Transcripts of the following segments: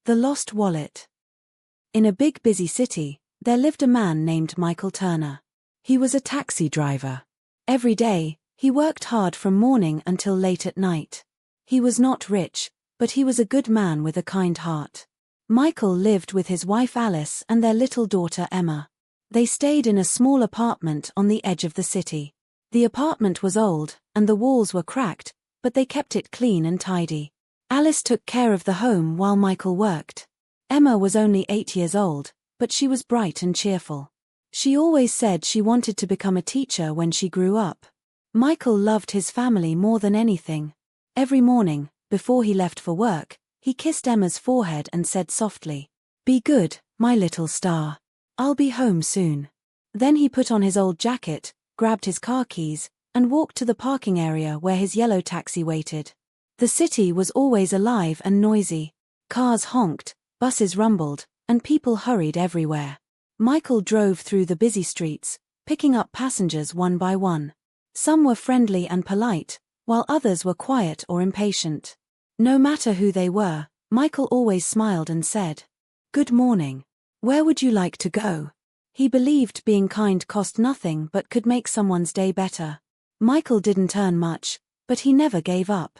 The Lost Wallet. In a big busy city, there lived a man named Michael Turner. He was a taxi driver. Every day, he worked hard from morning until late at night. He was not rich, but he was a good man with a kind heart. Michael lived with his wife Alice and their little daughter Emma. They stayed in a small apartment on the edge of the city. The apartment was old, and the walls were cracked, but they kept it clean and tidy. Alice took care of the home while Michael worked. Emma was only 8 years old, but she was bright and cheerful. She always said she wanted to become a teacher when she grew up. Michael loved his family more than anything. Every morning, before he left for work, he kissed Emma's forehead and said softly, "Be good, my little star. I'll be home soon." Then he put on his old jacket, grabbed his car keys, and walked to the parking area where his yellow taxi waited. The city was always alive and noisy. Cars honked, buses rumbled, and people hurried everywhere. Michael drove through the busy streets, picking up passengers one by one. Some were friendly and polite, while others were quiet or impatient. No matter who they were, Michael always smiled and said, "Good morning. Where would you like to go?" He believed being kind cost nothing but could make someone's day better. Michael didn't earn much, but he never gave up.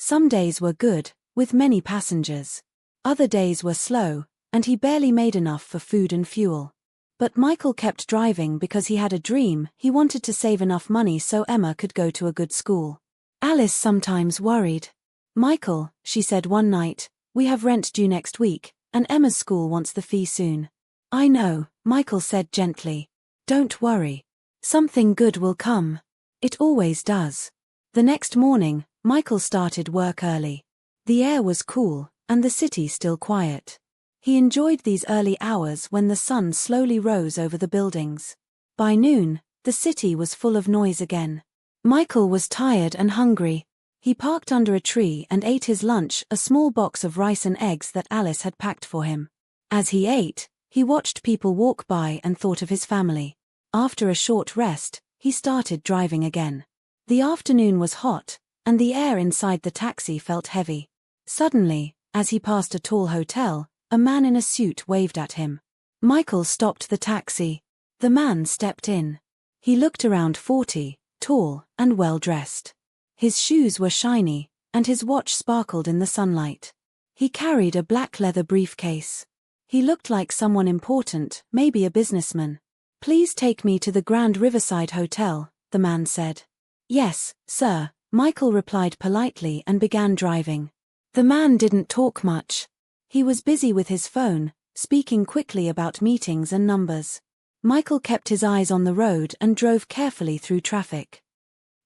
Some days were good, with many passengers. Other days were slow, and he barely made enough for food and fuel. But Michael kept driving because he had a dream. He wanted to save enough money so Emma could go to a good school. Alice sometimes worried. "Michael," she said one night, "we have rent due next week, and Emma's school wants the fee soon." "I know," Michael said gently. "Don't worry. Something good will come. It always does." The next morning, Michael started work early. The air was cool, and the city still quiet. He enjoyed these early hours when the sun slowly rose over the buildings. By noon, the city was full of noise again. Michael was tired and hungry. He parked under a tree and ate his lunch, a small box of rice and eggs that Alice had packed for him. As he ate, he watched people walk by and thought of his family. After a short rest, he started driving again. The afternoon was hot, and the air inside the taxi felt heavy. Suddenly, as he passed a tall hotel, a man in a suit waved at him. Michael stopped the taxi. The man stepped in. He looked around 40, tall and well-dressed. His shoes were shiny, and his watch sparkled in the sunlight. He carried a black leather briefcase. He looked like someone important, maybe a businessman. "Please take me to the Grand Riverside Hotel," the man said. "Yes, sir," Michael replied politely and began driving. The man didn't talk much. He was busy with his phone, speaking quickly about meetings and numbers. Michael kept his eyes on the road and drove carefully through traffic.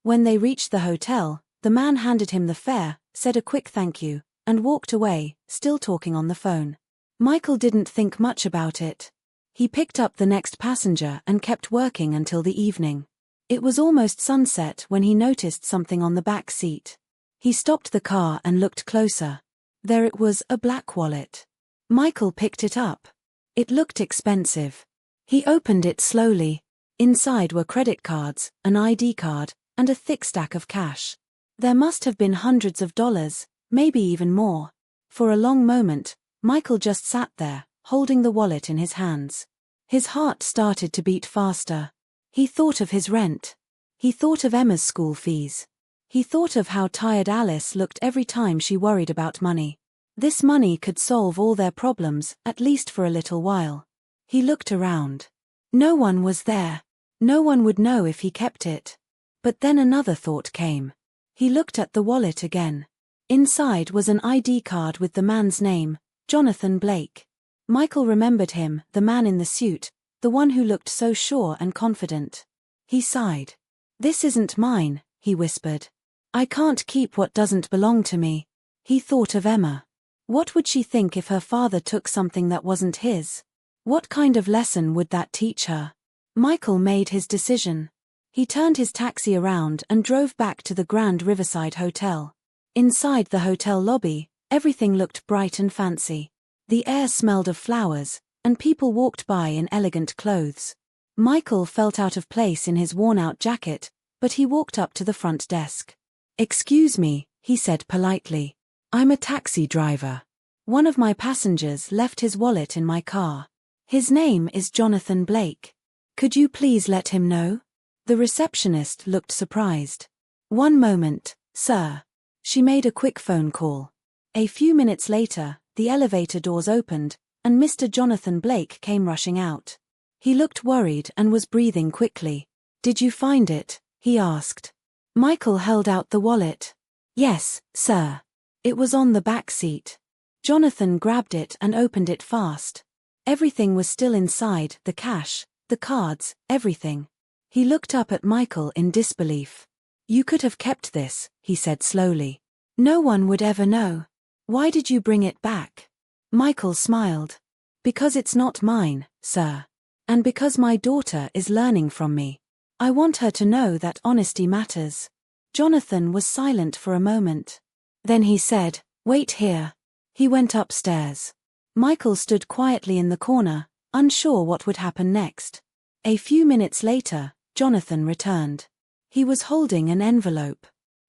When they reached the hotel, the man handed him the fare, said a quick thank you, and walked away, still talking on the phone. Michael didn't think much about it. He picked up the next passenger and kept working until the evening. It was almost sunset when he noticed something on the back seat. He stopped the car and looked closer. There it was, a black wallet. Michael picked it up. It looked expensive. He opened it slowly. Inside were credit cards, an ID card, and a thick stack of cash. There must have been hundreds of dollars, maybe even more. For a long moment, Michael just sat there, holding the wallet in his hands. His heart started to beat faster. He thought of his rent. He thought of Emma's school fees. He thought of how tired Alice looked every time she worried about money. This money could solve all their problems, at least for a little while. He looked around. No one was there. No one would know if he kept it. But then another thought came. He looked at the wallet again. Inside was an ID card with the man's name, Jonathan Blake. Michael remembered him, the man in the suit, the one who looked so sure and confident. He sighed. "This isn't mine," he whispered. "I can't keep what doesn't belong to me." He thought of Emma. What would she think if her father took something that wasn't his? What kind of lesson would that teach her? Michael made his decision. He turned his taxi around and drove back to the Grand Riverside Hotel. Inside the hotel lobby, everything looked bright and fancy. The air smelled of flowers, and people walked by in elegant clothes. Michael felt out of place in his worn-out jacket, but he walked up to the front desk. "Excuse me," he said politely. "I'm a taxi driver. One of my passengers left his wallet in my car. His name is Jonathan Blake. Could you please let him know? The receptionist looked surprised. One moment, sir. She made a quick phone call. A few minutes later, the elevator doors opened, and Mr. Jonathan Blake came rushing out. He looked worried and was breathing quickly. Did you find it? He asked. Michael held out the wallet. Yes, sir. It was on the back seat. Jonathan grabbed it and opened it fast. Everything was still inside, the cash, the cards, everything. He looked up at Michael in disbelief. You could have kept this, he said slowly. No one would ever know. Why did you bring it back? Michael smiled. Because it's not mine, sir. And because my daughter is learning from me. I want her to know that honesty matters. Jonathan was silent for a moment. Then he said, wait here. He went upstairs. Michael stood quietly in the corner, unsure what would happen next. A few minutes later, Jonathan returned. He was holding an envelope.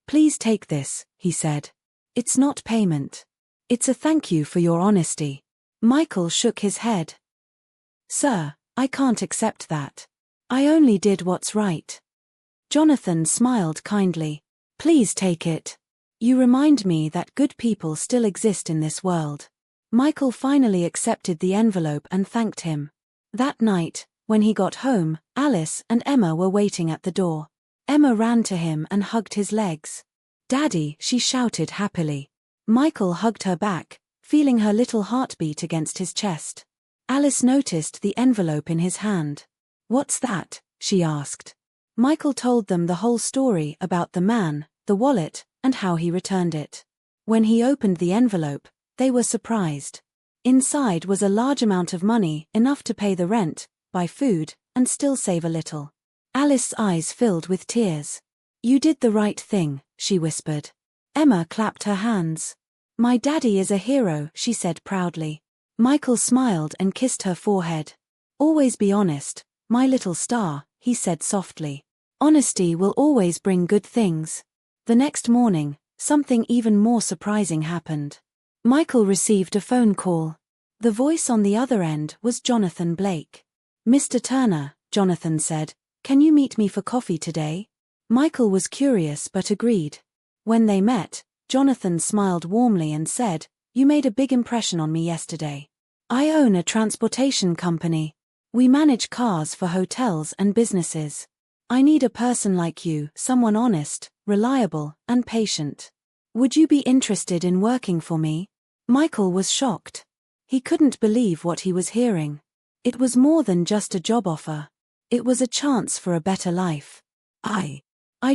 Please take this, he said. It's not payment. It's a thank you for your honesty. Michael shook his head. Sir, I can't accept that. I only did what's right. Jonathan smiled kindly. Please take it. You remind me that good people still exist in this world. Michael finally accepted the envelope and thanked him. That night, when he got home, Alice and Emma were waiting at the door. Emma ran to him and hugged his legs. Daddy, she shouted happily. Michael hugged her back, feeling her little heartbeat against his chest. Alice noticed the envelope in his hand. What's that? She asked. Michael told them the whole story about the man, the wallet, and how he returned it. When he opened the envelope, they were surprised. Inside was a large amount of money, enough to pay the rent, buy food, and still save a little. Alice's eyes filled with tears. You did the right thing, she whispered. Emma clapped her hands. My daddy is a hero, she said proudly. Michael smiled and kissed her forehead. Always be honest, my little star, he said softly. Honesty will always bring good things. The next morning, something even more surprising happened. Michael received a phone call. The voice on the other end was Jonathan Blake. Mr. Turner, Jonathan said, can you meet me for coffee today? Michael was curious but agreed. When they met, Jonathan smiled warmly and said, you made a big impression on me yesterday. I own a transportation company. We manage cars for hotels and businesses. I need a person like you, someone honest, reliable, and patient. Would you be interested in working for me? Michael was shocked. He couldn't believe what he was hearing. It was more than just a job offer. It was a chance for a better life. I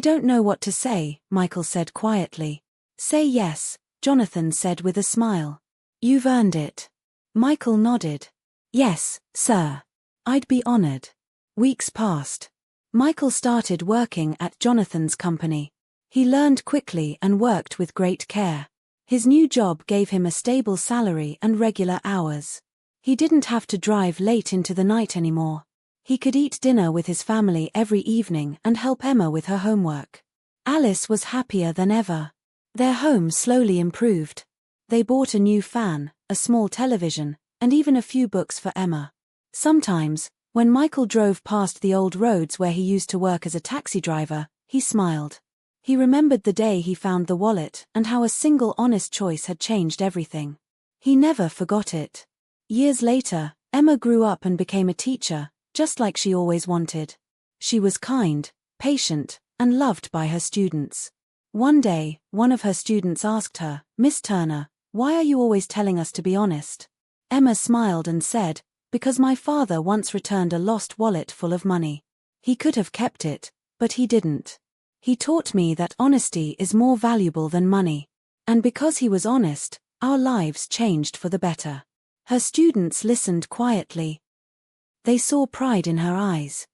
don't know what to say, Michael said quietly. Say yes, Jonathan said with a smile. You've earned it. Michael nodded. Yes, sir. I'd be honored. Weeks passed. Michael started working at Jonathan's company. He learned quickly and worked with great care. His new job gave him a stable salary and regular hours. He didn't have to drive late into the night anymore. He could eat dinner with his family every evening and help Emma with her homework. Alice was happier than ever. Their home slowly improved. They bought a new fan, a small television, and even a few books for Emma. Sometimes, when Michael drove past the old roads where he used to work as a taxi driver, he smiled. He remembered the day he found the wallet and how a single honest choice had changed everything. He never forgot it. Years later, Emma grew up and became a teacher, just like she always wanted. She was kind, patient, and loved by her students. One day, one of her students asked her, Miss Turner, why are you always telling us to be honest? Emma smiled and said, because my father once returned a lost wallet full of money. He could have kept it, but he didn't. He taught me that honesty is more valuable than money. And because he was honest, our lives changed for the better. Her students listened quietly. They saw pride in her eyes.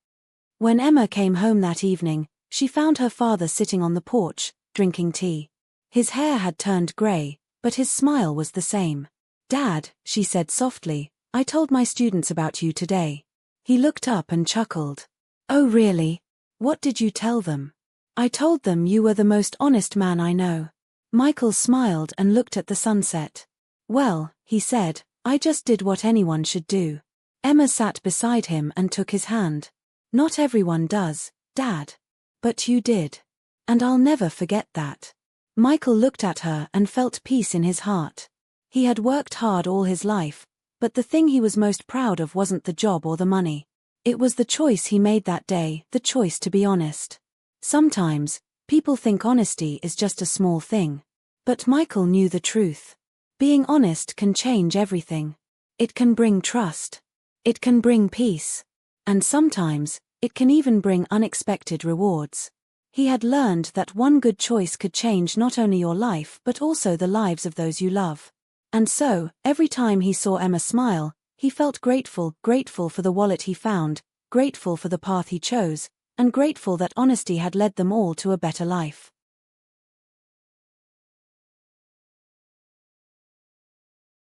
When Emma came home that evening, she found her father sitting on the porch, drinking tea. His hair had turned grey, but his smile was the same. Dad, she said softly, I told my students about you today. He looked up and chuckled. Oh really? What did you tell them? I told them you were the most honest man I know. Michael smiled and looked at the sunset. Well, he said. I just did what anyone should do. Emma sat beside him and took his hand. Not everyone does, Dad. But you did. And I'll never forget that. Michael looked at her and felt peace in his heart. He had worked hard all his life, but the thing he was most proud of wasn't the job or the money. It was the choice he made that day, the choice to be honest. Sometimes, people think honesty is just a small thing. But Michael knew the truth. Being honest can change everything. It can bring trust. It can bring peace. And sometimes, it can even bring unexpected rewards. He had learned that one good choice could change not only your life but also the lives of those you love. And so, every time he saw Emma smile, he felt grateful for the wallet he found, grateful for the path he chose, and grateful that honesty had led them all to a better life.